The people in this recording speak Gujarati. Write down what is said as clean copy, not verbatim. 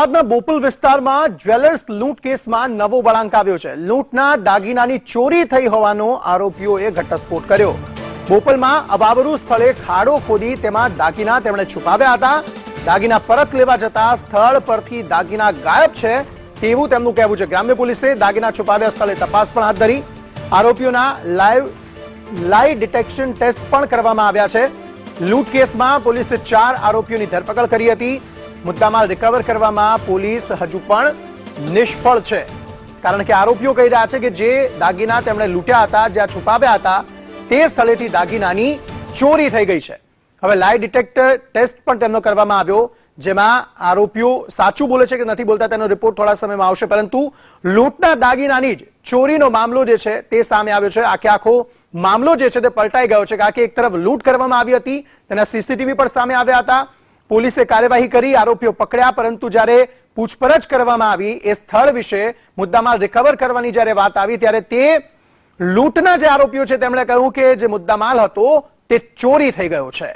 અમદાવાદના બોપલ વિસ્તારમાં જ્વેલર્સ લૂંટ કેસમાં નવો વળાંક આવ્યો છે। લૂંટના દાગીનાની ચોરી થઈ હોવાનો આરોપીઓએ ઘટસ્ફોટ કર્યો। બોપલમાં અવાવરૂ સ્થળે ખાડો ખોદી તેમાં દાગીના તેમણે છુપાવ્યા હતા। દાગીના પરત લેવા જતા સ્થળ પરથી દાગીના ગાયબ છે તેવું તેમનું કહેવું છે। ગ્રામ્ય પોલીસે દાગીના છુપાવ્યા સ્થળે તપાસ પણ હાથ ધરી। આરોપીઓના લાઈ ડિટેક્શન ટેસ્ટ પણ કરવામાં આવ્યા છે। લૂંટ કેસમાં પોલીસે 4 આરોપીઓની ધરપકડ કરી હતી। મુદ્દામાલ રિકવર કરવામાં પોલીસ હજુ પણ નિષ્ફળ છે, કારણ કે આરોપીઓ કહી રહ્યા છે કે જે દાગીના તેમણે લૂંટ્યા હતા, જ્યાં છુપાવ્યા હતા, તે સ્થળેથી દાગીનાની ચોરી થઈ ગઈ છે। હવે લાઈ ડિટેક્ટર ટેસ્ટ પણ તેમનો કરવામાં આવ્યો, જેમાં આરોપીઓ સાચું બોલે છે કે નથી બોલતા તેનો રિપોર્ટ થોડા સમયમાં આવશે, પરંતુ લૂંટના દાગીનાની જ ચોરીનો મામલો જે છે તે સામે આવ્યો છે। આખો મામલો જે છે તે પલટાઈ ગયો છે, કારણ કે એક તરફ લૂંટ કરવામાં આવી હતી, તેના સીસીટીવી પણ સામે આવ્યા હતા। પોલીસે કાર્યવાહી કરી, આરોપીઓ પકડ્યા, પરંતુ જ્યારે પૂછપરછ કરવામાં આવી એ સ્થળ વિશે મુદ્દામાલ રિકવર કરવાની જ્યારે વાત આવી ત્યારે તે લૂંટના જે આરોપીઓ છે તેમણે કહ્યું કે જે મુદ્દામાલ હતો તે ચોરી થઈ ગયો છે।